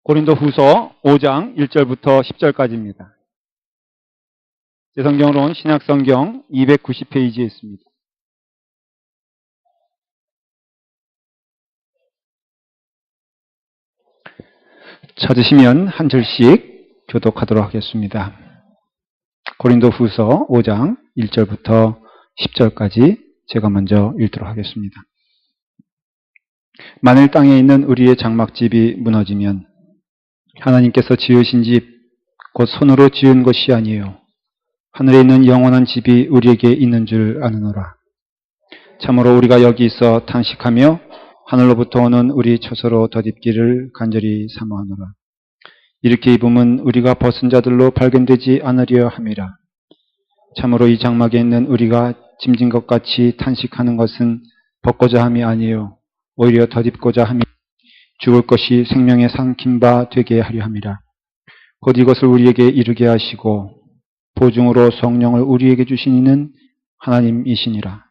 고린도후서 5장 1절부터 10절까지입니다. 제 성경으로는 신약성경 290페이지에 있습니다. 찾으시면 한 절씩 교독하도록 하겠습니다. 고린도후서 5장 1절부터 10절까지 제가 먼저 읽도록 하겠습니다. 만일 땅에 있는 우리의 장막집이 무너지면 하나님께서 지으신 집, 곧 손으로 지은 것이 아니에요. 하늘에 있는 영원한 집이 우리에게 있는 줄 아느노라. 참으로 우리가 여기 있어 탄식하며 하늘로부터 오는 우리 처소로 덧입기를 간절히 사모하노라. 이렇게 입으면 우리가 벗은 자들로 발견되지 않으려 함이라. 참으로 이 장막에 있는 우리가 짐진 것 같이 탄식하는 것은 벗고자 함이 아니에요. 오히려 덧입고자 함이 죽을 것이 생명에 삼킨 바 되게 하려 함이라. 곧 이것을 우리에게 이루게 하시고 보증으로 성령을 우리에게 주신 이는 하나님이시니라.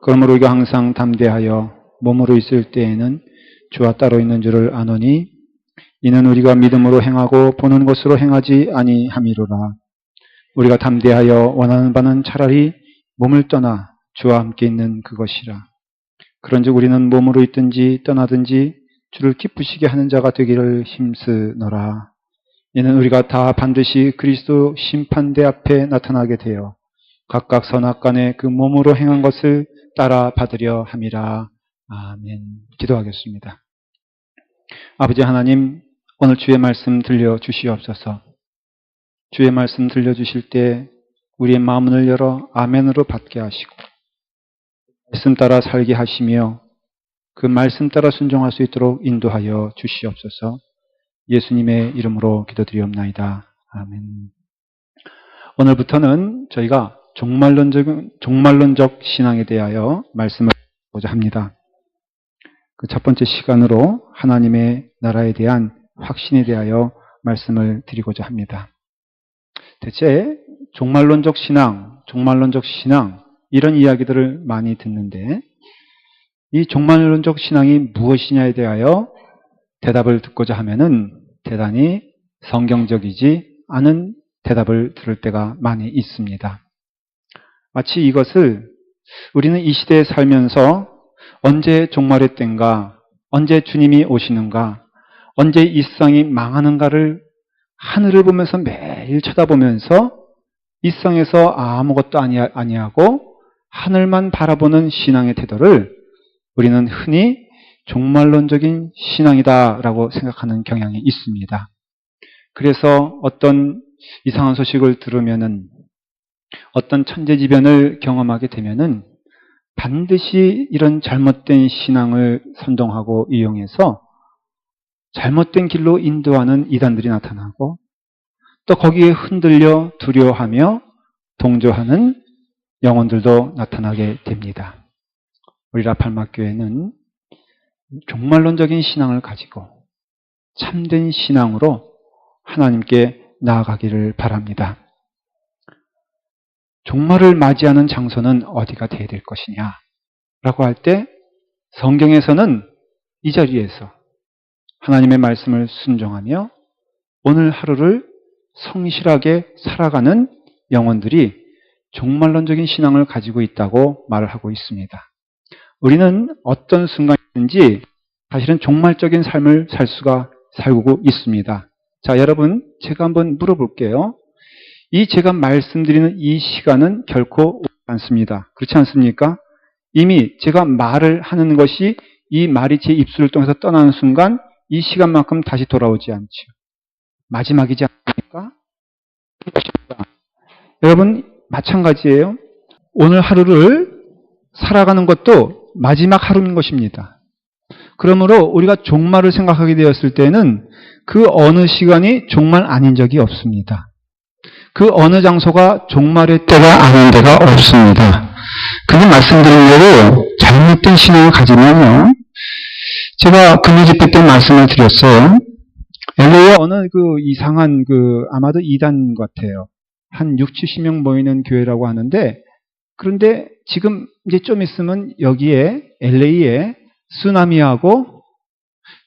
그러므로 우리가 항상 담대하여 몸으로 있을 때에는 주와 따로 있는 줄을 아노니 이는 우리가 믿음으로 행하고 보는 것으로 행하지 아니함이로라. 우리가 담대하여 원하는 바는 차라리 몸을 떠나 주와 함께 있는 그것이라. 그런즉 우리는 몸으로 있든지 떠나든지 주를 기쁘시게 하는 자가 되기를 힘쓰노라. 이는 우리가 다 반드시 그리스도 심판대 앞에 나타나게 되어 각각 선악간에 그 몸으로 행한 것을 따라 받으려 함이라. 아멘. 기도하겠습니다. 아버지 하나님, 오늘 주의 말씀 들려주시옵소서. 주의 말씀 들려주실 때 우리의 마음을 열어 아멘으로 받게 하시고 말씀 따라 살게 하시며 그 말씀 따라 순종할 수 있도록 인도하여 주시옵소서. 예수님의 이름으로 기도드리옵나이다. 아멘. 오늘부터는 저희가 종말론적 신앙에 대하여 말씀을 드리고자 합니다. 그 첫 번째 시간으로 하나님의 나라에 대한 확신에 대하여 말씀을 드리고자 합니다. 대체 종말론적 신앙 이런 이야기들을 많이 듣는데 이 종말론적 신앙이 무엇이냐에 대하여 대답을 듣고자 하면은 대단히 성경적이지 않은 대답을 들을 때가 많이 있습니다. 마치 이것을 우리는 이 시대에 살면서 언제 종말의 때인가, 언제 주님이 오시는가, 언제 이 세상이 망하는가를 하늘을 보면서 매일 쳐다보면서 이 세상에서 아무것도 아니하고 하늘만 바라보는 신앙의 태도를 우리는 흔히 종말론적인 신앙이다라고 생각하는 경향이 있습니다. 그래서 어떤 이상한 소식을 들으면은 어떤 천재지변을 경험하게 되면은 반드시 이런 잘못된 신앙을 선동하고 이용해서 잘못된 길로 인도하는 이단들이 나타나고 또 거기에 흔들려 두려워하며 동조하는 영혼들도 나타나게 됩니다. 우리 라팔마교회는 종말론적인 신앙을 가지고 참된 신앙으로 하나님께 나아가기를 바랍니다. 종말을 맞이하는 장소는 어디가 되어야 될 것이냐 라고 할 때 성경에서는 이 자리에서 하나님의 말씀을 순종하며 오늘 하루를 성실하게 살아가는 영혼들이 종말론적인 신앙을 가지고 있다고 말을 하고 있습니다. 우리는 어떤 순간이든지 사실은 종말적인 삶을 살고 있습니다. 자, 여러분, 제가 한번 물어볼게요. 제가 말씀드리는 이 시간은 결코 오지 않습니다. 그렇지 않습니까? 이미 제가 말을 하는 것이 이 말이 제 입술을 통해서 떠나는 순간 이 시간만큼 다시 돌아오지 않죠. 마지막이지 않습니까? 여러분, 마찬가지예요. 오늘 하루를 살아가는 것도 마지막 하루인 것입니다. 그러므로 우리가 종말을 생각하게 되었을 때는 그 어느 시간이 종말 아닌 적이 없습니다. 그 어느 장소가 종말의 때가 아닌 데가 없습니다. 그게 말씀드린 대로 잘못된 신앙을 가지면요. 제가 금요집회 때 말씀을 드렸어요. LA에 어느 이상한 아마도 2단 같아요. 한 60, 70명 모이는 교회라고 하는데 그런데 지금 이제 좀 있으면 여기에 LA에 쓰나미하고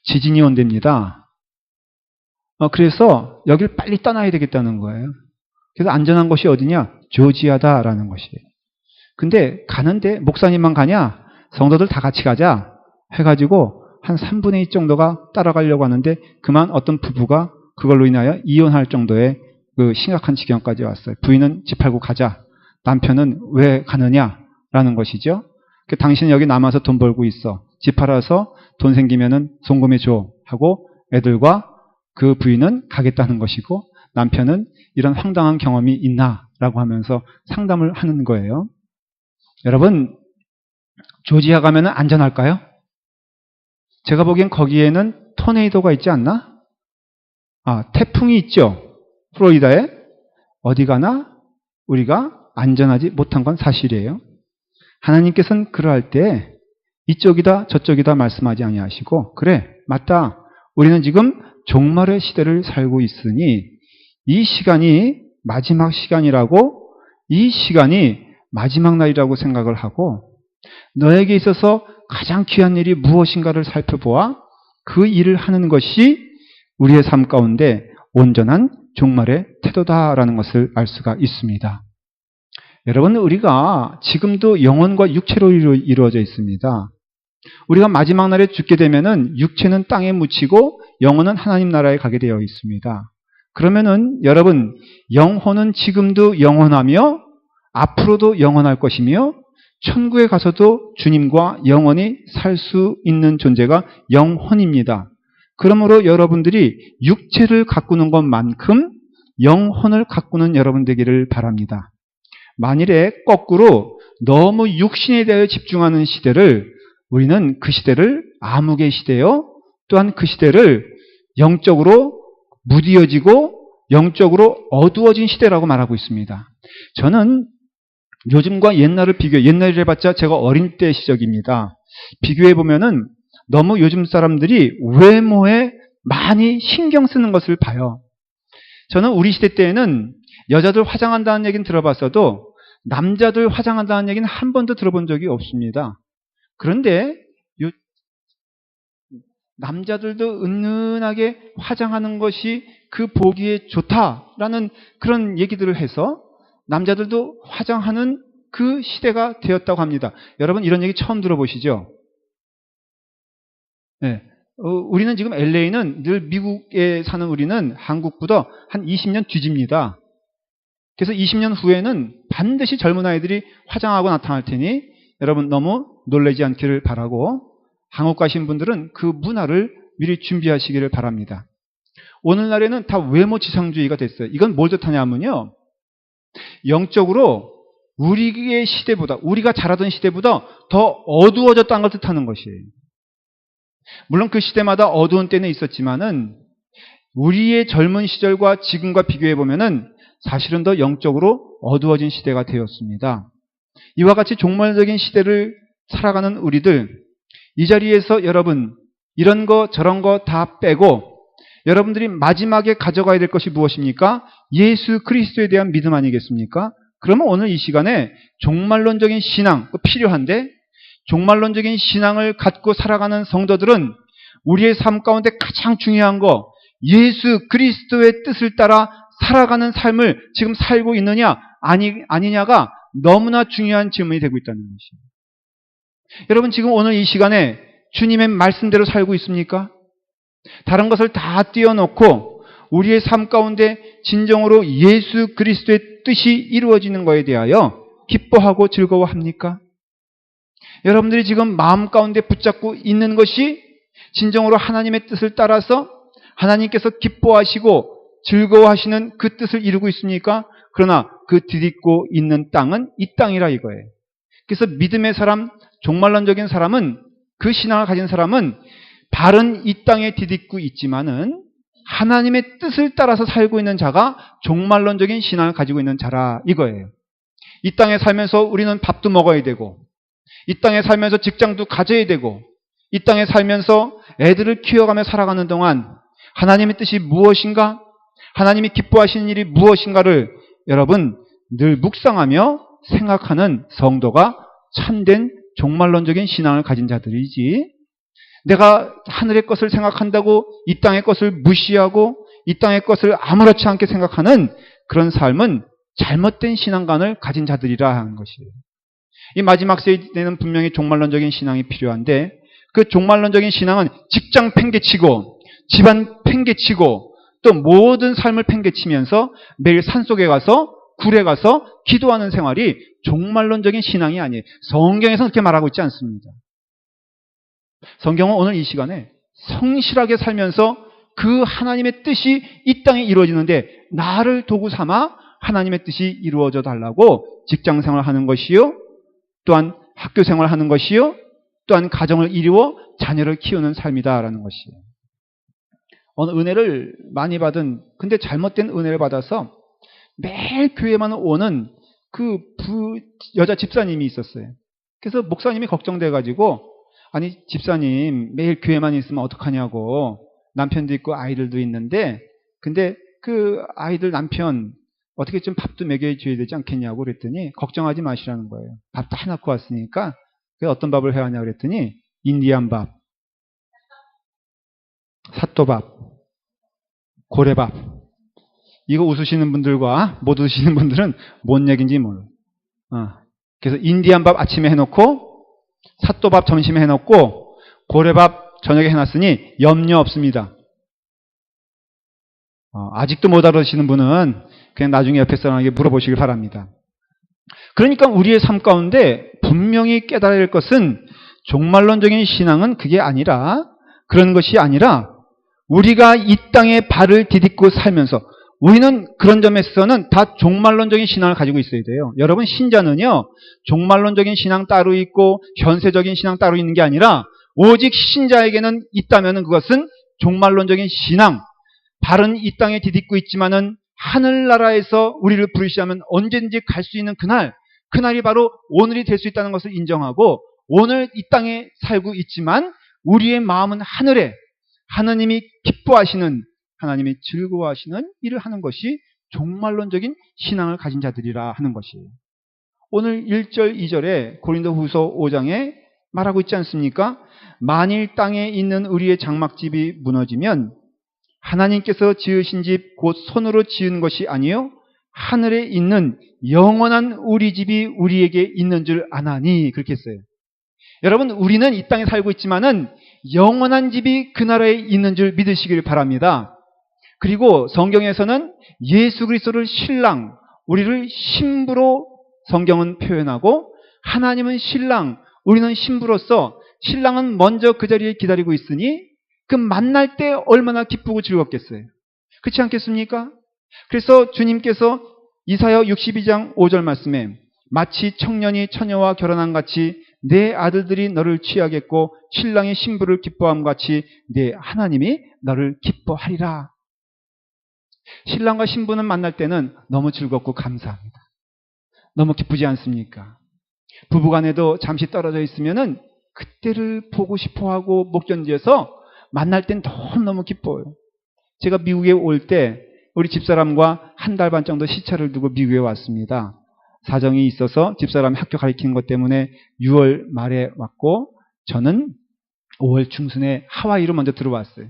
지진이 온답니다. 그래서 여길 빨리 떠나야 되겠다는 거예요. 그래서 안전한 곳이 어디냐? 조지아다라는 것이에요. 근데 가는데 목사님만 가냐? 성도들 다 같이 가자 해가지고 한 3분의 2 정도가 따라가려고 하는데 그만 어떤 부부가 그걸로 인하여 이혼할 정도의 그 심각한 지경까지 왔어요. 부인은 집 팔고 가자. 남편은 왜 가느냐라는 것이죠. 당신은 여기 남아서 돈 벌고 있어. 집 팔아서 돈 생기면은 송금해 줘 하고 애들과 그 부인은 가겠다는 것이고 남편은 이런 황당한 경험이 있나라고 하면서 상담을 하는 거예요. 여러분, 조지아 가면은 안전할까요? 제가 보기엔 거기에는 토네이도가 있지 않나? 태풍이 있죠. 플로리다에. 어디 가나 우리가 안전하지 못한 건 사실이에요. 하나님께서는 그러할 때 이쪽이다 저쪽이다 말씀하지 아니하시고 그래 맞다. 우리는 지금 종말의 시대를 살고 있으니 이 시간이 마지막 시간이라고 이 시간이 마지막 날이라고 생각을 하고 너에게 있어서 가장 귀한 일이 무엇인가를 살펴보아 그 일을 하는 것이 우리의 삶 가운데 온전한 종말의 태도다라는 것을 알 수가 있습니다. 여러분, 우리가 지금도 영혼과 육체로 이루어져 있습니다. 우리가 마지막 날에 죽게 되면은 육체는 땅에 묻히고 영혼은 하나님 나라에 가게 되어 있습니다. 그러면은 여러분, 영혼은 지금도 영원하며 앞으로도 영원할 것이며 천국에 가서도 주님과 영원히 살 수 있는 존재가 영혼입니다. 그러므로 여러분들이 육체를 가꾸는 것만큼 영혼을 가꾸는 여러분 되기를 바랍니다. 만일에 거꾸로 너무 육신에 대해 집중하는 시대를 우리는 그 시대를 암흑의 시대요. 또한 그 시대를 영적으로 무디어지고 영적으로 어두워진 시대라고 말하고 있습니다. 저는 요즘과 옛날을 옛날을 해봤자 제가 어린 때 시절입니다. 비교해보면은 너무 요즘 사람들이 외모에 많이 신경 쓰는 것을 봐요. 저는 우리 시대 때에는 여자들 화장한다는 얘기는 들어봤어도 남자들 화장한다는 얘기는 한 번도 들어본 적이 없습니다. 그런데 남자들도 은은하게 화장하는 것이 그 보기에 좋다라는 그런 얘기들을 해서 남자들도 화장하는 그 시대가 되었다고 합니다. 여러분 이런 얘기 처음 들어보시죠? 네. 우리는 지금 LA는 늘 미국에 사는 우리는 한국보다 한 20년 뒤집니다. 그래서 20년 후에는 반드시 젊은 아이들이 화장하고 나타날 테니 여러분 너무 놀라지 않기를 바라고 한국 가신 분들은 그 문화를 미리 준비하시기를 바랍니다. 오늘날에는 다 외모 지상주의가 됐어요. 이건 뭘 뜻하냐면요. 영적으로 우리의 시대보다 우리가 자라던 시대보다 더 어두워졌다는 걸 뜻하는 것이에요. 물론 그 시대마다 어두운 때는 있었지만은 우리의 젊은 시절과 지금과 비교해 보면은 사실은 더 영적으로 어두워진 시대가 되었습니다. 이와 같이 종말적인 시대를 살아가는 우리들 이 자리에서 여러분 이런 거 저런 거 다 빼고 여러분들이 마지막에 가져가야 될 것이 무엇입니까? 예수 그리스도에 대한 믿음 아니겠습니까? 그러면 오늘 이 시간에 종말론적인 신앙 필요한데 종말론적인 신앙을 갖고 살아가는 성도들은 우리의 삶 가운데 가장 중요한 거 예수 그리스도의 뜻을 따라 살아가는 삶을 지금 살고 있느냐 아니냐가 너무나 중요한 질문이 되고 있다는 것입니다. 여러분 지금 오늘 이 시간에 주님의 말씀대로 살고 있습니까? 다른 것을 다 띄워놓고 우리의 삶 가운데 진정으로 예수 그리스도의 뜻이 이루어지는 것에 대하여 기뻐하고 즐거워합니까? 여러분들이 지금 마음 가운데 붙잡고 있는 것이 진정으로 하나님의 뜻을 따라서 하나님께서 기뻐하시고 즐거워하시는 그 뜻을 이루고 있습니까? 그러나 그 디딛고 있는 땅은 이 땅이라 이거예요. 그래서 믿음의 사람, 종말론적인 사람은 그 신앙을 가진 사람은 발은 이 땅에 디딛고 있지만은 하나님의 뜻을 따라서 살고 있는 자가 종말론적인 신앙을 가지고 있는 자라 이거예요. 이 땅에 살면서 우리는 밥도 먹어야 되고 이 땅에 살면서 직장도 가져야 되고 이 땅에 살면서 애들을 키워가며 살아가는 동안 하나님의 뜻이 무엇인가? 하나님이 기뻐하시는 일이 무엇인가를 여러분 늘 묵상하며 생각하는 성도가 참된 종말론적인 신앙을 가진 자들이지 내가 하늘의 것을 생각한다고 이 땅의 것을 무시하고 이 땅의 것을 아무렇지 않게 생각하는 그런 삶은 잘못된 신앙관을 가진 자들이라 하는 것이에요. 이 마지막 세대는 분명히 종말론적인 신앙이 필요한데 그 종말론적인 신앙은 직장 팽개치고 집안 팽개치고 또 모든 삶을 팽개치면서 매일 산속에 가서 굴에 가서 기도하는 생활이 종말론적인 신앙이 아니에요. 성경에서는 그렇게 말하고 있지 않습니다. 성경은 오늘 이 시간에 성실하게 살면서 그 하나님의 뜻이 이 땅에 이루어지는데 나를 도구 삼아 하나님의 뜻이 이루어져 달라고 직장 생활하는 것이요, 또한 학교 생활하는 것이요, 또한 가정을 이루어 자녀를 키우는 삶이다라는 것이에요. 어느 은혜를 많이 받은, 근데 잘못된 은혜를 받아서 매일 교회만 오는 그 여자 집사님이 있었어요. 그래서 목사님이 걱정돼가지고, 아니 집사님 매일 교회만 있으면 어떡하냐고, 남편도 있고 아이들도 있는데 근데 그 아이들 남편 어떻게 좀 밥도 먹여줘야 되지 않겠냐고 그랬더니 걱정하지 마시라는 거예요. 밥 다 해놓고 왔으니까. 그래서 어떤 밥을 해왔냐고 그랬더니 인디안 밥, 사또밥, 고래밥. 이거 웃으시는 분들과 못 웃으시는 분들은 뭔 얘기인지 몰라요. 그래서 인디안 밥 아침에 해놓고 사또밥 점심에 해놓고 고래밥 저녁에 해놨으니 염려 없습니다. 아직도 못 알아듣시는 분은 그냥 나중에 옆에 사람에게 물어보시길 바랍니다. 그러니까 우리의 삶 가운데 분명히 깨달아야 할 것은 종말론적인 신앙은 그게 아니라, 그런 것이 아니라 우리가 이 땅에 발을 디딛고 살면서 우리는 그런 점에서는 다 종말론적인 신앙을 가지고 있어야 돼요. 여러분, 신자는요 종말론적인 신앙 따로 있고 현세적인 신앙 따로 있는 게 아니라 오직 신자에게는 있다면 그것은 종말론적인 신앙, 발은 이 땅에 디딛고 있지만은 하늘나라에서 우리를 부르시자면 언제든지 갈 수 있는 그날이 바로 오늘이 될 수 있다는 것을 인정하고, 오늘 이 땅에 살고 있지만 우리의 마음은 하늘에 하나님이 기뻐하시는, 하나님이 즐거워하시는 일을 하는 것이 종말론적인 신앙을 가진 자들이라 하는 것이에요. 오늘 1절 2절에 고린도후서 5장에 말하고 있지 않습니까? 만일 땅에 있는 우리의 장막집이 무너지면 하나님께서 지으신 집 곧 손으로 지은 것이 아니요 하늘에 있는 영원한 우리 집이 우리에게 있는 줄 아나니, 그렇게 했어요. 여러분, 우리는 이 땅에 살고 있지만은 영원한 집이 그 나라에 있는 줄 믿으시길 바랍니다. 그리고 성경에서는 예수 그리스도를 신랑, 우리를 신부로 성경은 표현하고, 하나님은 신랑, 우리는 신부로서 신랑은 먼저 그 자리에 기다리고 있으니 그 만날 때 얼마나 기쁘고 즐겁겠어요. 그렇지 않겠습니까? 그래서 주님께서 이사야 62장 5절 말씀에 마치 청년이 처녀와 결혼한 같이 내 아들들이 너를 취하겠고 신랑이 신부를 기뻐함 같이 내 하나님이 너를 기뻐하리라. 신랑과 신부는 만날 때는 너무 즐겁고 감사합니다. 너무 기쁘지 않습니까? 부부간에도 잠시 떨어져 있으면은 그때를 보고 싶어하고 못 견뎌서 만날 땐 너무너무 기뻐요. 제가 미국에 올 때 우리 집사람과 한 달 반 정도 시차를 두고 미국에 왔습니다. 사정이 있어서 집사람이 학교 가르치는 것 때문에 6월 말에 왔고, 저는 5월 중순에 하와이로 먼저 들어왔어요.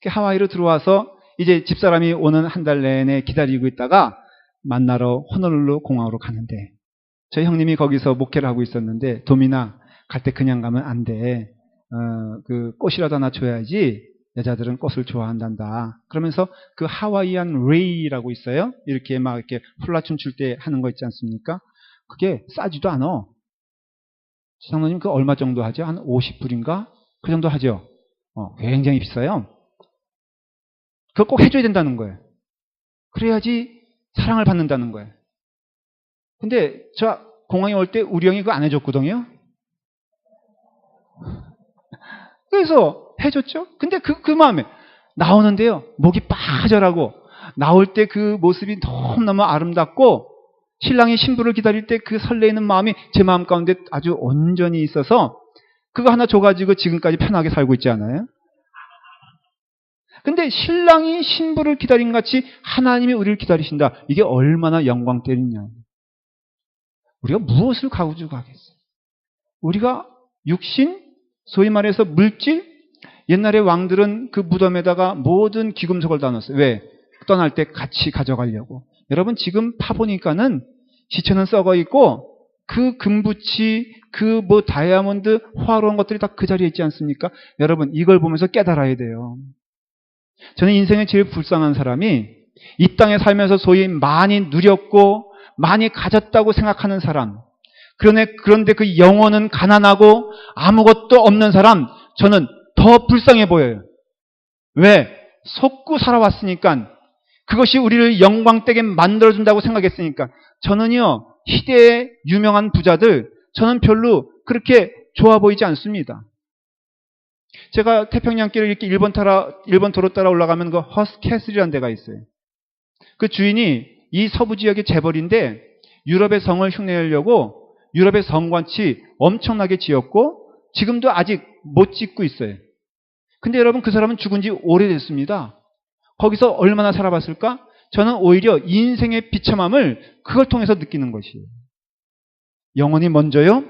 하와이로 들어와서 이제 집사람이 오는 한 달 내내 기다리고 있다가 만나러 호놀룰루 공항으로 가는데, 저희 형님이 거기서 목회를 하고 있었는데, 도민아, 갈 때 그냥 가면 안 돼. 그 꽃이라도 하나 줘야지 여자들은 꽃을 좋아한단다. 그러면서 그 하와이안 레이라고 있어요. 이렇게 막 이렇게 훌라춤 출 때 하는 거 있지 않습니까? 그게 싸지도 않아. 장로님, 그 얼마 정도 하죠? 한 50불인가? 그 정도 하죠? 굉장히 비싸요. 그걸 꼭 해줘야 된다는 거예요. 그래야지 사랑을 받는다는 거예요. 근데 저 공항에 올 때 우리 형이 그거 안 해줬거든요. 그래서 해줬죠. 근데 그 마음에 나오는데요, 목이 빠져라고 나올 때 그 모습이 너무너무 아름답고, 신랑이 신부를 기다릴 때 그 설레이는 마음이 제 마음 가운데 아주 온전히 있어서 그거 하나 줘가지고 지금까지 편하게 살고 있지 않아요? 근데 신랑이 신부를 기다린 같이 하나님이 우리를 기다리신다. 이게 얼마나 영광되느냐. 우리가 무엇을 가지고 가겠어요? 우리가 육신, 소위 말해서 물질, 옛날에 왕들은 그 무덤에다가 모든 귀금속을 다 넣었어요. 왜? 떠날 때 같이 가져가려고. 여러분 지금 파보니까는 시체는 썩어 있고 그 금붙이 그 다이아몬드 화려한 것들이 다 그 자리에 있지 않습니까? 여러분 이걸 보면서 깨달아야 돼요. 저는 인생에 제일 불쌍한 사람이 이 땅에 살면서 소위 많이 누렸고 많이 가졌다고 생각하는 사람, 그런데 그 영혼은 가난하고 아무것도 없는 사람, 저는 더 불쌍해 보여요. 왜? 속고 살아왔으니까, 그것이 우리를 영광되게 만들어준다고 생각했으니까. 저는요, 시대의 유명한 부자들, 저는 별로 그렇게 좋아 보이지 않습니다. 제가 태평양길을 이렇게 일본 도로 따라 올라가면 그 허스캐슬이라는 데가 있어요. 그 주인이 이 서부 지역의 재벌인데 유럽의 성을 흉내내려고 유럽의 성같이 엄청나게 지었고 지금도 아직 못 짓고 있어요. 근데 여러분 그 사람은 죽은 지 오래됐습니다. 거기서 얼마나 살아봤을까? 저는 오히려 인생의 비참함을 그걸 통해서 느끼는 것이에요. 영혼이 먼저요.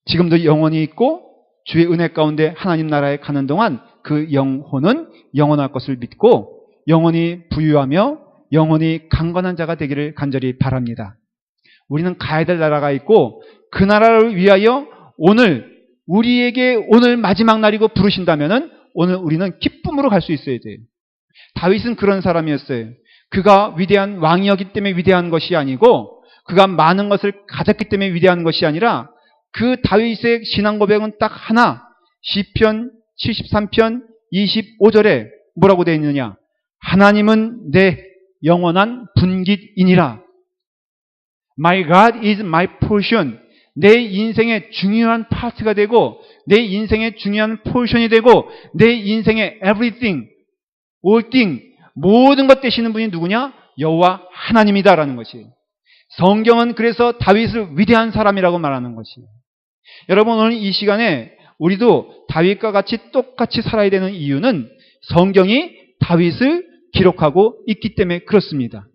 지금도 영혼이 있고 주의 은혜 가운데 하나님 나라에 가는 동안 그 영혼은 영원할 것을 믿고 영혼이 부유하며 영혼이 강건한 자가 되기를 간절히 바랍니다. 우리는 가야 될 나라가 있고 그 나라를 위하여 오늘 우리에게 오늘 마지막 날이고 부르신다면은 오늘 우리는 기쁨으로 갈 수 있어야 돼요. 다윗은 그런 사람이었어요. 그가 위대한 왕이었기 때문에 위대한 것이 아니고 그가 많은 것을 가졌기 때문에 위대한 것이 아니라 그 다윗의 신앙 고백은 딱 하나, 시편 73편 25절에 뭐라고 되어 있느냐? 하나님은 내 영원한 분깃이니라. My God is my portion. 내 인생의 중요한 파트가 되고 내 인생의 중요한 포션이 되고 내 인생의 everything, all thing, 모든 것 되시는 분이 누구냐? 여호와 하나님이다라는 것이에요. 성경은 그래서 다윗을 위대한 사람이라고 말하는 것이에요. 여러분 오늘 이 시간에 우리도 다윗과 같이 똑같이 살아야 되는 이유는 성경이 다윗을 기록하고 있기 때문에 그렇습니다.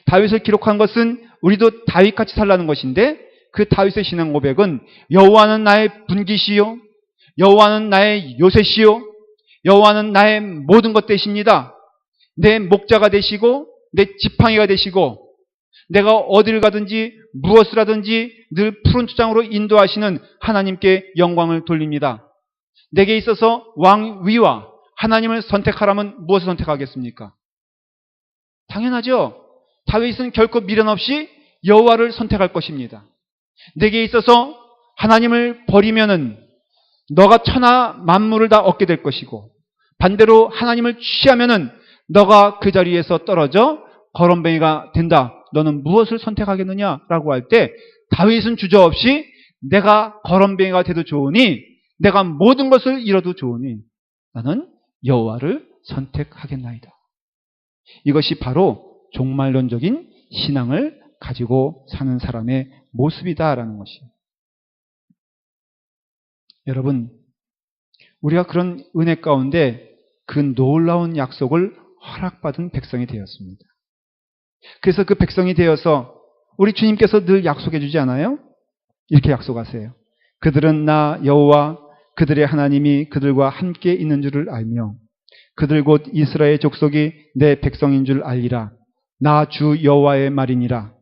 다윗을 기록한 것은 우리도 다윗같이 살라는 것인데 그 다윗의 신앙 고백은 여호와는 나의 분깃이요 여호와는 나의 요새시요 여호와는 나의 모든 것 되십니다. 내 목자가 되시고 내 지팡이가 되시고 내가 어디를 가든지 무엇을 하든지 늘 푸른 초장으로 인도하시는 하나님께 영광을 돌립니다. 내게 있어서 왕위와 하나님을 선택하라면 무엇을 선택하겠습니까? 당연하죠. 다윗은 결코 미련 없이 여호와를 선택할 것입니다. 내게 있어서 하나님을 버리면은 너가 천하 만물을 다 얻게 될 것이고 반대로 하나님을 취하면은 너가 그 자리에서 떨어져 거렁뱅이가 된다. 너는 무엇을 선택하겠느냐라고 할 때 다윗은 주저없이 내가 거렁뱅이가 돼도 좋으니 내가 모든 것을 잃어도 좋으니 나는 여호와를 선택하겠나이다. 이것이 바로 종말론적인 신앙을 가지고 사는 사람의 모습이다라는 것이에요. 여러분, 우리가 그런 은혜 가운데 그 놀라운 약속을 허락받은 백성이 되었습니다. 그래서 그 백성이 되어서 우리 주님께서 늘 약속해 주지 않아요? 이렇게 약속하세요. 그들은 나 여호와 그들의 하나님이 그들과 함께 있는 줄을 알며 그들 곧 이스라엘 족속이 내 백성인 줄 알리라. 나 주 여호와의 말이니라.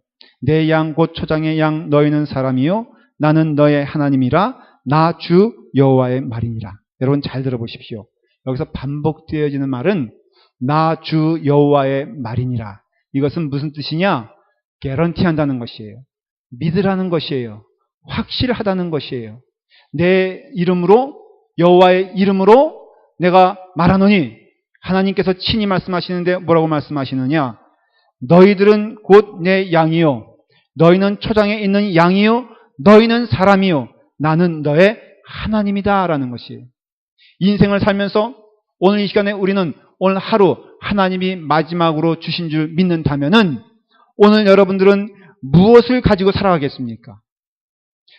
내 양 곧 초장의 양 너희는 사람이요 나는 너의 하나님이라. 나 주 여호와의 말이니라. 여러분 잘 들어보십시오. 여기서 반복되어지는 말은 나 주 여호와의 말이니라. 이것은 무슨 뜻이냐? 개런티한다는 것이에요. 믿으라는 것이에요. 확실하다는 것이에요. 내 이름으로 여호와의 이름으로 내가 말하노니 하나님께서 친히 말씀하시는데 뭐라고 말씀하시느냐? 너희들은 곧 내 양이요 너희는 초장에 있는 양이요 너희는 사람이요 나는 너의 하나님이다 라는 것이에요. 인생을 살면서 오늘 이 시간에 우리는 오늘 하루 하나님이 마지막으로 주신 줄 믿는다면은 오늘 여러분들은 무엇을 가지고 살아가겠습니까?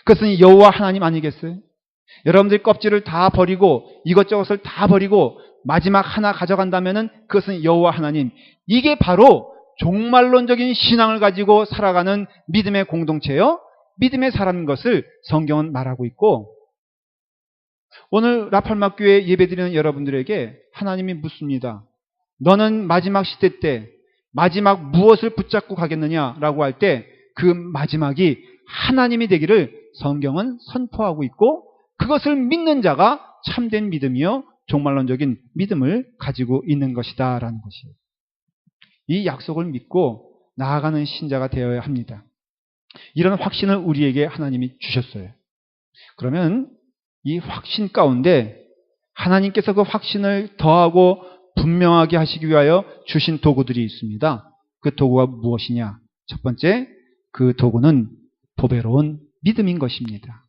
그것은 여호와 하나님 아니겠어요? 여러분들이 껍질을 다 버리고 이것저것을 다 버리고 마지막 하나 가져간다면은 그것은 여호와 하나님. 이게 바로 종말론적인 신앙을 가지고 살아가는 믿음의 공동체요, 믿음의 사람인 것을 성경은 말하고 있고 오늘 라팔마교회 예배드리는 여러분들에게 하나님이 묻습니다. 너는 마지막 시대 때 마지막 무엇을 붙잡고 가겠느냐라고 할 때 그 마지막이 하나님이 되기를 성경은 선포하고 있고, 그것을 믿는 자가 참된 믿음이요 종말론적인 믿음을 가지고 있는 것이다 라는 것이에요. 이 약속을 믿고 나아가는 신자가 되어야 합니다. 이런 확신을 우리에게 하나님이 주셨어요. 그러면 이 확신 가운데 하나님께서 그 확신을 더하고 분명하게 하시기 위하여 주신 도구들이 있습니다. 그 도구가 무엇이냐? 첫 번째, 그 도구는 보배로운 믿음인 것입니다.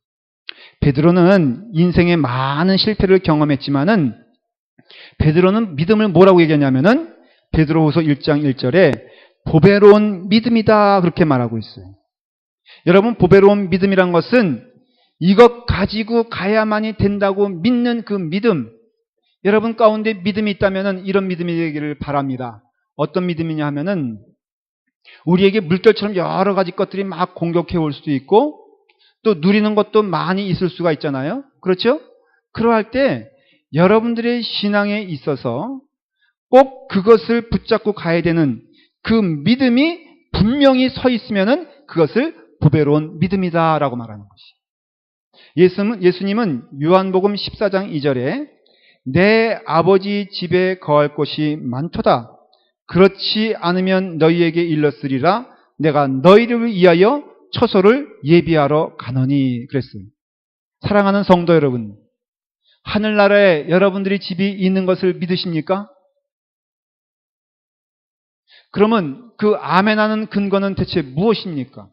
베드로는 인생의 많은 실패를 경험했지만은 베드로는 믿음을 뭐라고 얘기하냐면은 베드로후서 1장 1절에 보배로운 믿음이다 그렇게 말하고 있어요. 여러분, 보배로운 믿음이란 것은 이것 가지고 가야만이 된다고 믿는 그 믿음, 여러분 가운데 믿음이 있다면 이런 믿음이 되기를 바랍니다. 어떤 믿음이냐 하면은 우리에게 물결처럼 여러 가지 것들이 막 공격해 올 수도 있고 또 누리는 것도 많이 있을 수가 있잖아요. 그렇죠? 그러할 때 여러분들의 신앙에 있어서 꼭 그것을 붙잡고 가야 되는 그 믿음이 분명히 서 있으면은 그것을 보배로운 믿음이다라고 말하는 것이. 예수님은 요한복음 14장 2절에 내 아버지 집에 거할 곳이 많도다. 그렇지 않으면 너희에게 일렀으리라. 내가 너희를 위하여 처소를 예비하러 가노니 그랬어요. 사랑하는 성도 여러분, 하늘나라에 여러분들이 집이 있는 것을 믿으십니까? 그러면 그 아멘하는 근거는 대체 무엇입니까?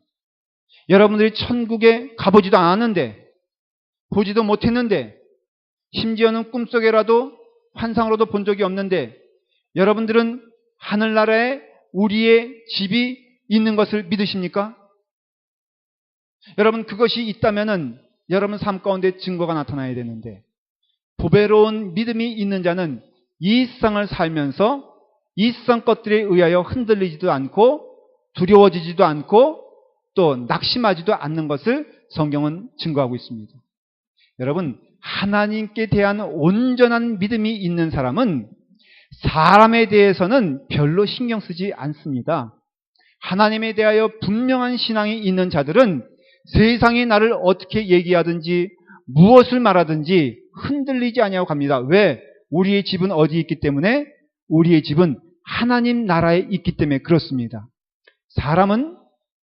여러분들이 천국에 가보지도 않았는데, 보지도 못했는데, 심지어는 꿈속에라도 환상으로도 본 적이 없는데 여러분들은 하늘나라에 우리의 집이 있는 것을 믿으십니까? 여러분, 그것이 있다면은 여러분 삶 가운데 증거가 나타나야 되는데, 보배로운 믿음이 있는 자는 이 세상을 살면서 이 세상 것들에 의하여 흔들리지도 않고 두려워지지도 않고 또 낙심하지도 않는 것을 성경은 증거하고 있습니다. 여러분, 하나님께 대한 온전한 믿음이 있는 사람은 사람에 대해서는 별로 신경 쓰지 않습니다. 하나님에 대하여 분명한 신앙이 있는 자들은 세상이 나를 어떻게 얘기하든지 무엇을 말하든지 흔들리지 아니하고 갑니다. 왜? 우리의 집은 어디에 있기 때문에? 우리의 집은 하나님 나라에 있기 때문에 그렇습니다. 사람은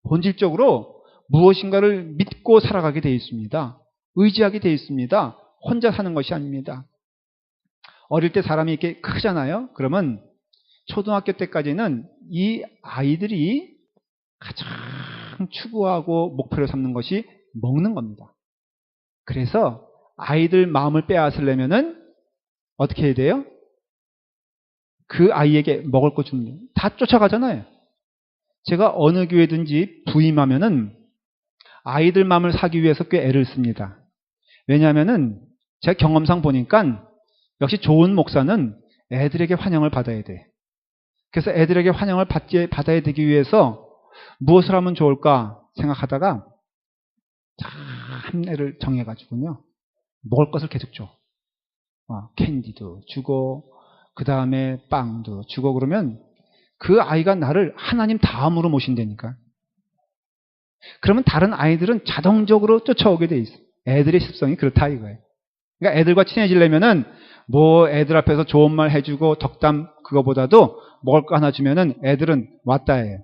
본질적으로 무엇인가를 믿고 살아가게 되어 있습니다. 의지하게 되어 있습니다. 혼자 사는 것이 아닙니다. 어릴 때 사람이 이렇게 크잖아요. 그러면 초등학교 때까지는 이 아이들이 가장 추구하고 목표로 삼는 것이 먹는 겁니다. 그래서 아이들 마음을 빼앗으려면은 어떻게 해야 돼요? 그 아이에게 먹을 거 주는 거예요. 다 쫓아가잖아요. 제가 어느 교회든지 부임하면은 아이들 마음을 사기 위해서 꽤 애를 씁니다. 왜냐하면은 제가 경험상 보니까 역시 좋은 목사는 애들에게 환영을 받아야 돼. 그래서 애들에게 환영을 받아야 되기 위해서 무엇을 하면 좋을까 생각하다가 참 애를 정해가지고요. 먹을 것을 계속 줘. 캔디도 주고 그 다음에 빵도 주고 그러면 그 아이가 나를 하나님 다음으로 모신다니까. 그러면 다른 아이들은 자동적으로 쫓아오게 돼 있어. 애들의 습성이 그렇다 이거예요. 그러니까 애들과 친해지려면은 뭐 애들 앞에서 좋은 말 해주고 덕담 그거보다도 먹을 거 하나 주면은 애들은 왔다 해요.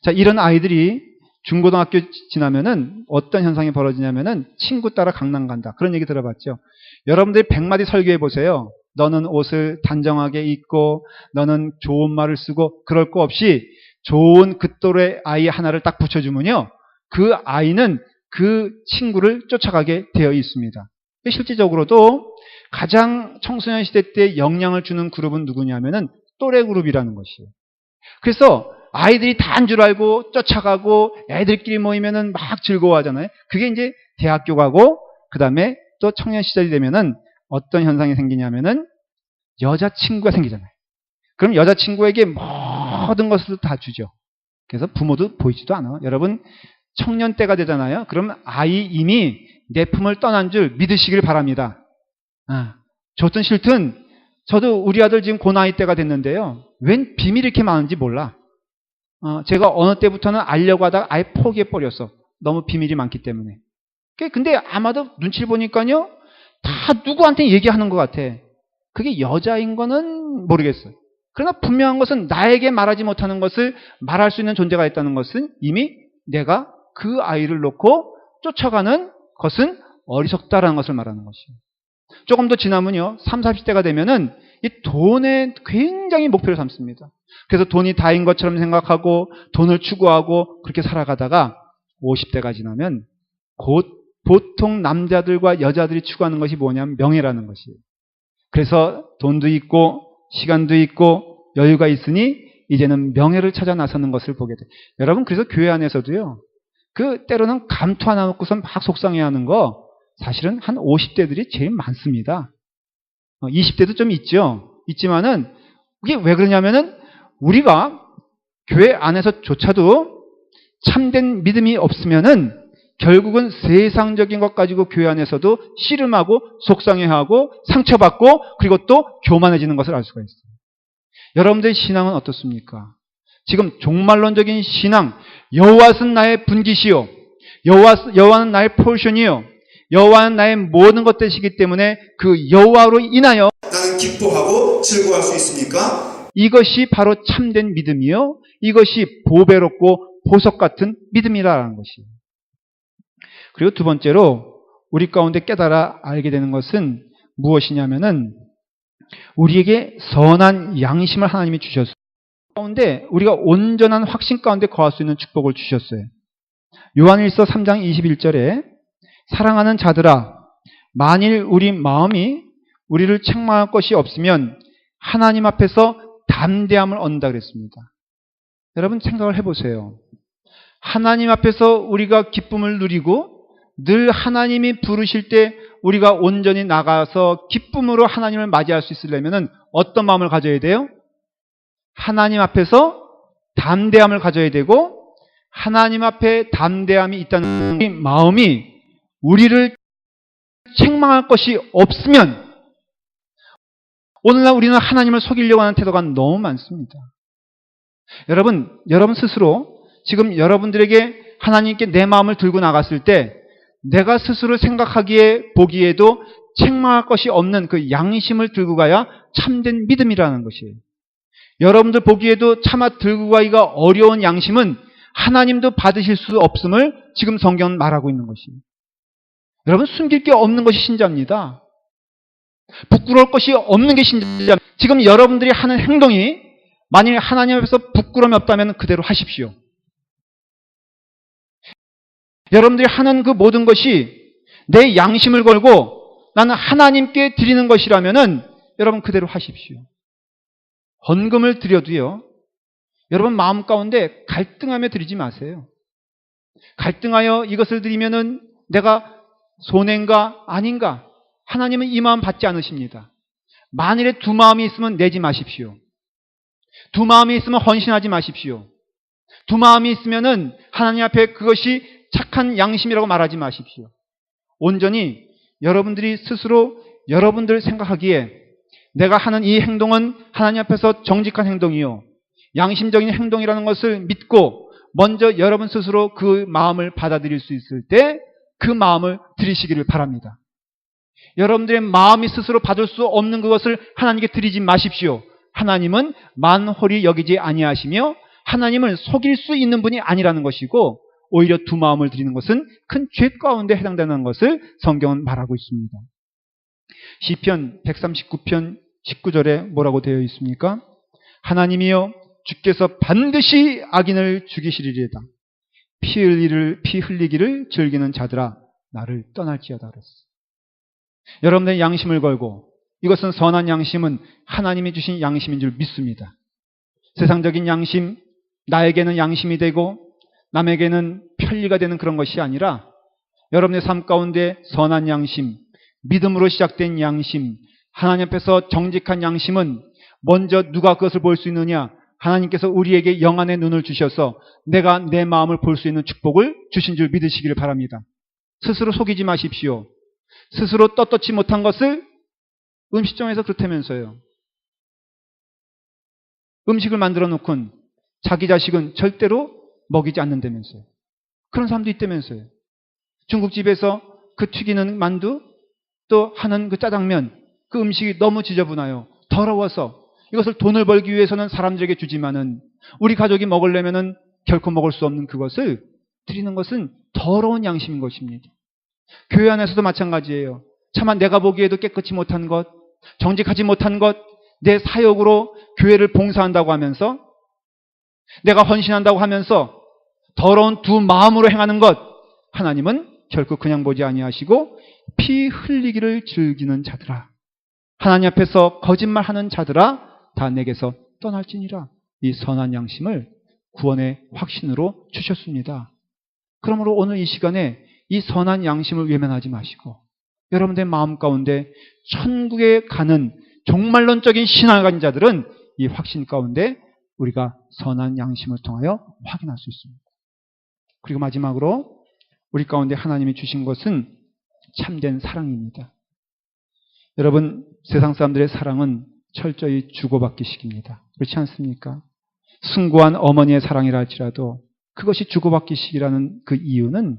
자, 이런 아이들이 중고등학교 지나면은 어떤 현상이 벌어지냐면은 친구 따라 강남 간다. 그런 얘기 들어봤죠. 여러분들이 100마디 설교해 보세요. 너는 옷을 단정하게 입고 너는 좋은 말을 쓰고 그럴 거 없이 좋은 그 또래 아이 하나를 딱 붙여주면요. 그 아이는 그 친구를 쫓아가게 되어 있습니다. 실질적으로도 가장 청소년 시대 때 영향을 주는 그룹은 누구냐면은 또래 그룹이라는 것이에요. 그래서 아이들이 다인 줄 알고 쫓아가고 애들끼리 모이면은 막 즐거워하잖아요. 그게 이제 대학교 가고 그 다음에 또 청년 시절이 되면은 어떤 현상이 생기냐면은 여자친구가 생기잖아요. 그럼 여자친구에게 모든 것을 다 주죠. 그래서 부모도 보이지도 않아. 여러분, 청년 때가 되잖아요. 그러면 아이 이미 내 품을 떠난 줄 믿으시길 바랍니다. 좋든 싫든 저도 우리 아들 지금 그 나이 때가 됐는데요. 웬 비밀이 이렇게 많은지 몰라. 제가 어느 때부터는 알려고 하다가 아예 포기해버렸어. 너무 비밀이 많기 때문에. 근데 아마도 눈치를 보니까요. 다 누구한테 얘기하는 것 같아. 그게 여자인 거는 모르겠어요. 그러나 분명한 것은 나에게 말하지 못하는 것을 말할 수 있는 존재가 있다는 것은 이미 내가 그 아이를 놓고 쫓아가는 것은 어리석다라는 것을 말하는 것이에요. 조금 더 지나면요. 30, 40대가 되면은 이 돈에 굉장히 목표를 삼습니다. 그래서 돈이 다인 것처럼 생각하고 돈을 추구하고 그렇게 살아가다가 50대가 지나면 곧 보통 남자들과 여자들이 추구하는 것이 뭐냐면 명예라는 것이에요. 그래서 돈도 있고 시간도 있고 여유가 있으니 이제는 명예를 찾아 나서는 것을 보게 돼요. 여러분 그래서 교회 안에서도요. 때로는 감투 하나 놓고선 막 속상해하는 거 사실은 한 50대들이 제일 많습니다. 20대도 좀 있죠. 있지만은 그게 왜 그러냐면은 우리가 교회 안에서조차도 참된 믿음이 없으면은 결국은 세상적인 것 가지고 교회 안에서도 씨름하고 속상해하고 상처받고 그리고 또 교만해지는 것을 알 수가 있어요. 여러분들의 신앙은 어떻습니까? 지금 종말론적인 신앙, 여호와는 나의 분깃이요, 여호와는 나의 포션이요, 여호와는 나의 모든 것 되시기 때문에 그 여호와로 인하여 나는 기뻐하고 즐거워할 수 있습니까? 이것이 바로 참된 믿음이요, 이것이 보배롭고 보석 같은 믿음이라는 것이에요. 그리고 두 번째로 우리 가운데 깨달아 알게 되는 것은 무엇이냐면은 우리에게 선한 양심을 하나님이 주셨어요. 가운데 우리가 온전한 확신 가운데 거할 수 있는 축복을 주셨어요. 요한일서 3장 21절에 사랑하는 자들아 만일 우리 마음이 우리를 책망할 것이 없으면 하나님 앞에서 담대함을 얻는다 그랬습니다. 여러분 생각을 해보세요. 하나님 앞에서 우리가 기쁨을 누리고 늘 하나님이 부르실 때 우리가 온전히 나가서 기쁨으로 하나님을 맞이할 수 있으려면 어떤 마음을 가져야 돼요? 하나님 앞에서 담대함을 가져야 되고 하나님 앞에 담대함이 있다는 마음이 우리를 책망할 것이 없으면 오늘날 우리는 하나님을 속이려고 하는 태도가 너무 많습니다. 여러분 스스로 지금 여러분들에게 하나님께 내 마음을 들고 나갔을 때 내가 스스로 생각하기에 보기에도 책망할 것이 없는 그 양심을 들고 가야 참된 믿음이라는 것이에요. 여러분들 보기에도 차마 들고 가기가 어려운 양심은 하나님도 받으실 수 없음을 지금 성경은 말하고 있는 것입니다. 여러분 숨길 게 없는 것이 신자입니다. 부끄러울 것이 없는 게 신자입니다. 지금 여러분들이 하는 행동이 만일 하나님 앞에서 부끄러움이 없다면 그대로 하십시오. 여러분들이 하는 그 모든 것이 내 양심을 걸고 나는 하나님께 드리는 것이라면은 여러분 그대로 하십시오. 헌금을 드려도요. 여러분 마음 가운데 갈등하며 드리지 마세요. 갈등하여 이것을 드리면은 내가 손해인가 아닌가? 하나님은 이 마음 받지 않으십니다. 만일에 두 마음이 있으면 내지 마십시오. 두 마음이 있으면 헌신하지 마십시오. 두 마음이 있으면은 하나님 앞에 그것이 착한 양심이라고 말하지 마십시오. 온전히 여러분들이 스스로 여러분들 생각하기에 내가 하는 이 행동은 하나님 앞에서 정직한 행동이요, 양심적인 행동이라는 것을 믿고 먼저 여러분 스스로 그 마음을 받아들일 수 있을 때 그 마음을 드리시기를 바랍니다. 여러분들의 마음이 스스로 받을 수 없는 그것을 하나님께 드리지 마십시오. 하나님은 만홀히 여기지 아니하시며 하나님을 속일 수 있는 분이 아니라는 것이고 오히려 두 마음을 드리는 것은 큰 죄 가운데 해당되는 것을 성경은 말하고 있습니다. 시편 139편 19절에 뭐라고 되어 있습니까? 하나님이여 주께서 반드시 악인을 죽이시리이다. 피 흘리기를 즐기는 자들아 나를 떠날지어다 그랬어요. 여러분들의 양심을 걸고 이것은 선한 양심은 하나님이 주신 양심인 줄 믿습니다. 세상적인 양심, 나에게는 양심이 되고 남에게는 편리가 되는 그런 것이 아니라 여러분의 삶 가운데 선한 양심, 믿음으로 시작된 양심, 하나님 앞에서 정직한 양심은 먼저 누가 그것을 볼 수 있느냐? 하나님께서 우리에게 영안의 눈을 주셔서 내가 내 마음을 볼 수 있는 축복을 주신 줄 믿으시기를 바랍니다. 스스로 속이지 마십시오. 스스로 떳떳지 못한 것을 음식점에서 그렇다면서요. 음식을 만들어 놓고는 자기 자식은 절대로 먹이지 않는다면서요. 그런 사람도 있다면서요. 중국집에서 그 튀기는 만두 또 하는 그 짜장면 그 음식이 너무 지저분해요. 더러워서 이것을 돈을 벌기 위해서는 사람들에게 주지만은 우리 가족이 먹으려면은 결코 먹을 수 없는 그것을 드리는 것은 더러운 양심인 것입니다. 교회 안에서도 마찬가지예요. 차마 내가 보기에도 깨끗이 못한 것, 정직하지 못한 것, 내 사역으로 교회를 봉사한다고 하면서 내가 헌신한다고 하면서 더러운 두 마음으로 행하는 것, 하나님은 결코 그냥 보지 아니하시고 피 흘리기를 즐기는 자들아, 하나님 앞에서 거짓말하는 자들아 다 내게서 떠날지니라. 이 선한 양심을 구원의 확신으로 주셨습니다. 그러므로 오늘 이 시간에 이 선한 양심을 외면하지 마시고 여러분들의 마음 가운데 천국에 가는 종말론적인 신앙을 가진 자들은 이 확신 가운데 우리가 선한 양심을 통하여 확인할 수 있습니다. 그리고 마지막으로 우리 가운데 하나님이 주신 것은 참된 사랑입니다. 여러분, 세상 사람들의 사랑은 철저히 주고받기식입니다. 그렇지 않습니까? 숭고한 어머니의 사랑이라 할지라도 그것이 주고받기식이라는 그 이유는,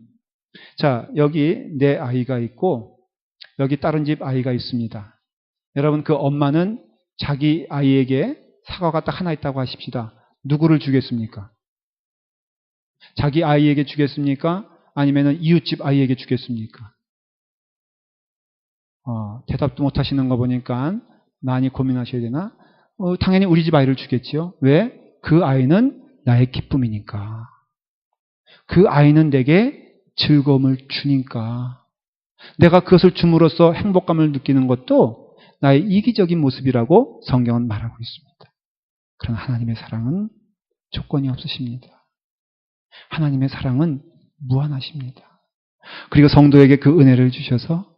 자, 여기 내 아이가 있고 여기 다른 집 아이가 있습니다. 여러분, 그 엄마는 자기 아이에게 사과가 딱 하나 있다고 하십시다. 누구를 주겠습니까? 자기 아이에게 주겠습니까? 아니면 이웃집 아이에게 주겠습니까? 대답도 못 하시는 거 보니까 많이 고민하셔야 되나? 당연히 우리 집 아이를 주겠지요. 왜? 그 아이는 나의 기쁨이니까. 그 아이는 내게 즐거움을 주니까. 내가 그것을 줌으로써 행복감을 느끼는 것도 나의 이기적인 모습이라고 성경은 말하고 있습니다. 그러나 하나님의 사랑은 조건이 없으십니다. 하나님의 사랑은 무한하십니다. 그리고 성도에게 그 은혜를 주셔서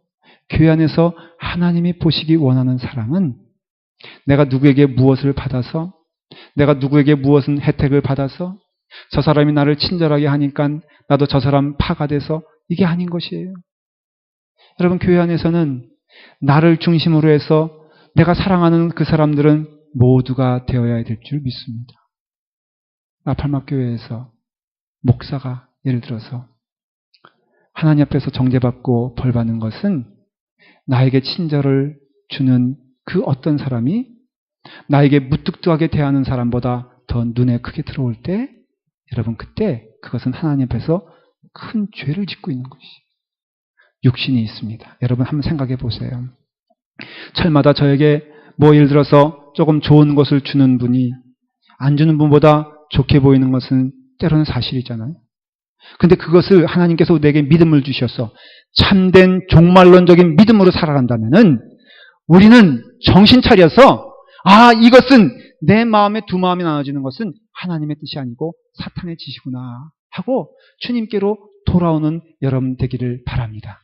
교회 안에서 하나님이 보시기 원하는 사랑은 내가 누구에게 무엇을 받아서, 내가 누구에게 무엇은 혜택을 받아서 저 사람이 나를 친절하게 하니까 나도 저 사람 파가 돼서, 이게 아닌 것이에요. 여러분, 교회 안에서는 나를 중심으로 해서 내가 사랑하는 그 사람들은 모두가 되어야 될 줄 믿습니다. 라팔마교회에서 목사가 예를 들어서 하나님 앞에서 정죄받고 벌받는 것은 나에게 친절을 주는 그 어떤 사람이 나에게 무뚝뚝하게 대하는 사람보다 더 눈에 크게 들어올 때, 여러분, 그때 그것은 하나님 앞에서 큰 죄를 짓고 있는 것이 육신이 있습니다. 여러분, 한번 생각해 보세요. 철마다 저에게 예를 들어서 조금 좋은 것을 주는 분이 안 주는 분보다 좋게 보이는 것은 때로는 사실이잖아요. 근데 그것을 하나님께서 내게 믿음을 주셔서 참된 종말론적인 믿음으로 살아간다면은 우리는 정신 차려서, 이것은 내 마음에 두 마음이 나눠지는 것은 하나님의 뜻이 아니고 사탄의 짓이구나 하고 주님께로 돌아오는 여러분 되기를 바랍니다.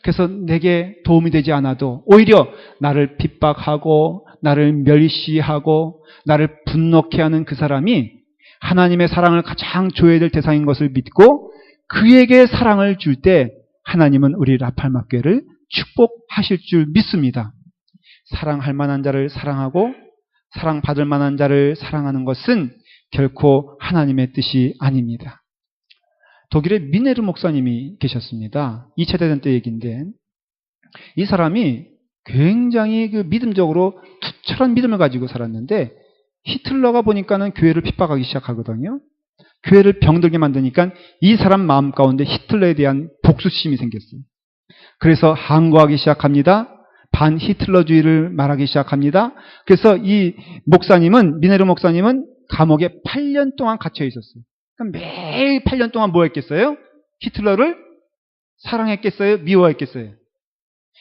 그래서 내게 도움이 되지 않아도 오히려 나를 핍박하고 나를 멸시하고 나를 분노케 하는 그 사람이 하나님의 사랑을 가장 줘야 될 대상인 것을 믿고 그에게 사랑을 줄 때 하나님은 우리 라팔마교회를 축복하실 줄 믿습니다. 사랑할 만한 자를 사랑하고 사랑받을 만한 자를 사랑하는 것은 결코 하나님의 뜻이 아닙니다. 독일의 미네르 목사님이 계셨습니다. 2차 대전 때 얘기인데, 이 사람이 굉장히 그 믿음적으로 투철한 믿음을 가지고 살았는데 히틀러가 보니까는 교회를 핍박하기 시작하거든요. 교회를 병들게 만드니까 이 사람 마음 가운데 히틀러에 대한 복수심이 생겼어요. 그래서 항거하기 시작합니다. 반 히틀러주의를 말하기 시작합니다. 그래서 이 목사님은, 미네르 목사님은 감옥에 8년 동안 갇혀 있었어요. 그러니까 매일 8년 동안 뭐 했겠어요? 히틀러를 사랑했겠어요? 미워했겠어요?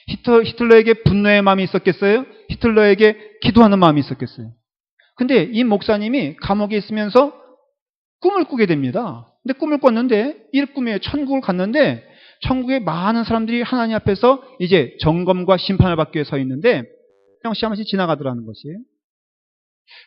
히틀러에게 분노의 마음이 있었겠어요? 히틀러에게 기도하는 마음이 있었겠어요? 근데 이 목사님이 감옥에 있으면서 꿈을 꾸게 됩니다. 근데 꿈을 꿨는데, 이 꿈에 천국을 갔는데 천국에 많은 사람들이 하나님 앞에서 이제 점검과 심판을 받기 위해 서 있는데 형씨 한 번씩 지나가더라는 것이에요.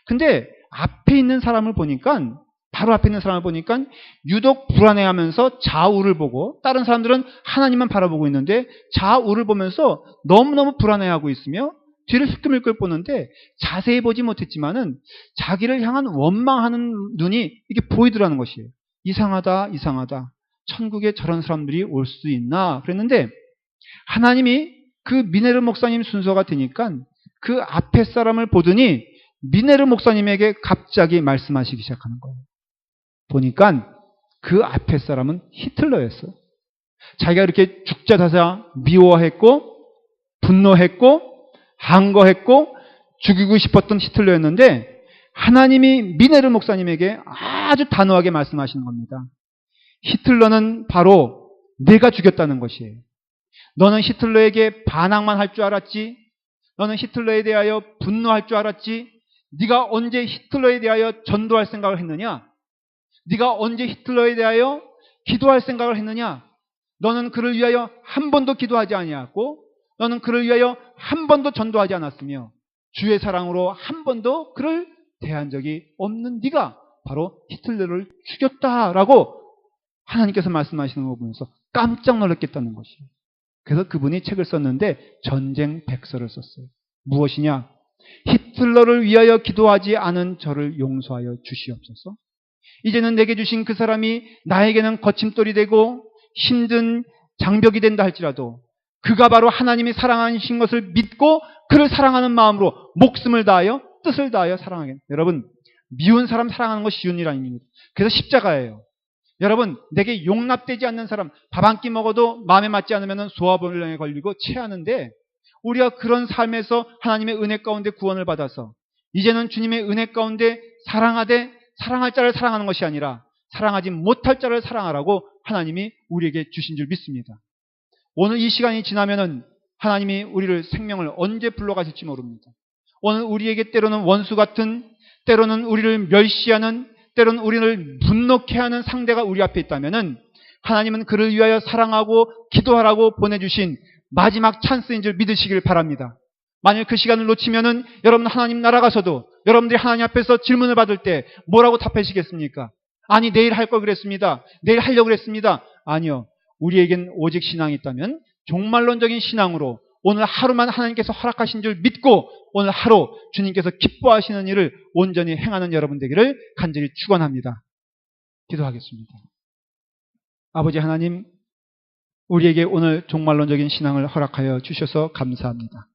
근데 앞에 있는 사람을 보니까, 바로 앞에 있는 사람을 보니까 유독 불안해하면서 좌우를 보고, 다른 사람들은 하나님만 바라보고 있는데 좌우를 보면서 너무너무 불안해하고 있으며 뒤를 힐끔힐끔 보는데 자세히 보지 못했지만은 자기를 향한 원망하는 눈이 이게 보이더라는 것이에요. 이상하다, 이상하다. 천국에 저런 사람들이 올 수 있나? 그랬는데 하나님이 그 미네르 목사님 순서가 되니까 그 앞에 사람을 보더니 미네르 목사님에게 갑자기 말씀하시기 시작하는 거예요. 보니까 그 앞에 사람은 히틀러였어요. 자기가 이렇게 죽자다자 미워했고 분노했고 항거했고 죽이고 싶었던 히틀러였는데 하나님이 미네르 목사님에게 아주 단호하게 말씀하시는 겁니다. 히틀러는 바로 내가 죽였다는 것이에요. 너는 히틀러에게 반항만 할 줄 알았지? 너는 히틀러에 대하여 분노할 줄 알았지? 네가 언제 히틀러에 대하여 전도할 생각을 했느냐? 네가 언제 히틀러에 대하여 기도할 생각을 했느냐? 너는 그를 위하여 한 번도 기도하지 아니하고 너는 그를 위하여 한 번도 전도하지 않았으며 주의 사랑으로 한 번도 그를 대한 적이 없는 네가 바로 히틀러를 죽였다라고 하나님께서 말씀하시는 거 보면서 깜짝 놀랐겠다는 것이에요. 그래서 그분이 책을 썼는데 전쟁 백서를 썼어요. 무엇이냐? 히틀러를 위하여 기도하지 않은 저를 용서하여 주시옵소서. 이제는 내게 주신 그 사람이 나에게는 거침돌이 되고 힘든 장벽이 된다 할지라도 그가 바로 하나님이 사랑하신 것을 믿고 그를 사랑하는 마음으로 목숨을 다하여 뜻을 다하여 사랑하겠다. 여러분, 미운 사람 사랑하는 거 쉬운 일 아닙니다. 그래서 십자가예요. 여러분, 내게 용납되지 않는 사람, 밥 한 끼 먹어도 마음에 맞지 않으면 소화불량에 걸리고 체하는데 우리가 그런 삶에서 하나님의 은혜 가운데 구원을 받아서 이제는 주님의 은혜 가운데 사랑하되 사랑할 자를 사랑하는 것이 아니라 사랑하지 못할 자를 사랑하라고 하나님이 우리에게 주신 줄 믿습니다. 오늘 이 시간이 지나면은 하나님이 우리를 생명을 언제 불러가실지 모릅니다. 오늘 우리에게 때로는 원수 같은, 때로는 우리를 멸시하는, 때로는 우리를 분노케 하는 상대가 우리 앞에 있다면은 하나님은 그를 위하여 사랑하고 기도하라고 보내주신 마지막 찬스인 줄 믿으시길 바랍니다. 만일 그 시간을 놓치면은 여러분 하나님 나라 가서도 여러분들이 하나님 앞에서 질문을 받을 때 뭐라고 답하시겠습니까? 아니 내일 할 걸 그랬습니다. 내일 하려고 그랬습니다. 아니요. 우리에겐 오직 신앙이 있다면 종말론적인 신앙으로 오늘 하루만 하나님께서 허락하신 줄 믿고 오늘 하루 주님께서 기뻐하시는 일을 온전히 행하는 여러분 되기를 간절히 축원합니다. 기도하겠습니다. 아버지 하나님, 우리에게 오늘 종말론적인 신앙을 허락하여 주셔서 감사합니다.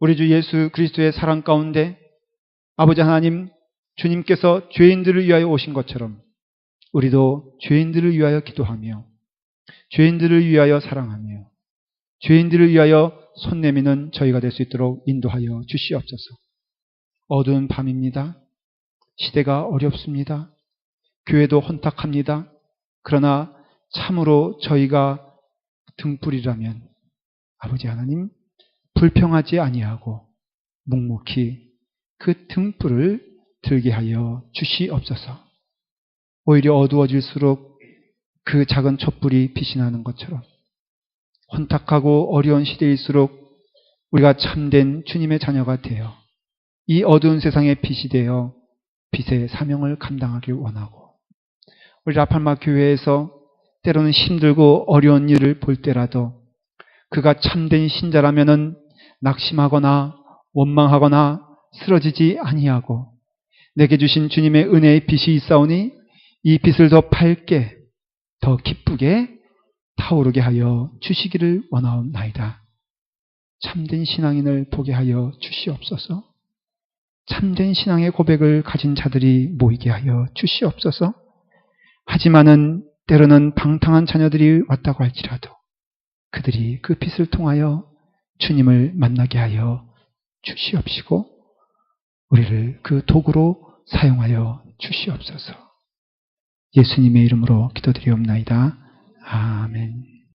우리 주 예수 그리스도의 사랑 가운데 아버지 하나님, 주님께서 죄인들을 위하여 오신 것처럼 우리도 죄인들을 위하여 기도하며 죄인들을 위하여 사랑하며 죄인들을 위하여 손 내미는 저희가 될 수 있도록 인도하여 주시옵소서. 어두운 밤입니다. 시대가 어렵습니다. 교회도 혼탁합니다. 그러나 참으로 저희가 등불이라면 아버지 하나님 불평하지 아니하고 묵묵히 그 등불을 들게 하여 주시옵소서. 오히려 어두워질수록 그 작은 촛불이 빛이 나는 것처럼 혼탁하고 어려운 시대일수록 우리가 참된 주님의 자녀가 되어 이 어두운 세상의 빛이 되어 빛의 사명을 감당하길 원하고 우리 라팔마 교회에서 때로는 힘들고 어려운 일을 볼 때라도 그가 참된 신자라면은 낙심하거나 원망하거나 쓰러지지 아니하고 내게 주신 주님의 은혜의 빛이 있사오니 이 빛을 더 밝게 더 기쁘게 타오르게 하여 주시기를 원하옵나이다. 참된 신앙인을 보게 하여 주시옵소서. 참된 신앙의 고백을 가진 자들이 모이게 하여 주시옵소서. 하지만은 때로는 방탕한 자녀들이 왔다고 할지라도 그들이 그 빛을 통하여 주님을 만나게 하여 주시옵시고 우리를 그 도구로 사용하여 주시옵소서. 예수님의 이름으로 기도드리옵나이다. 아멘.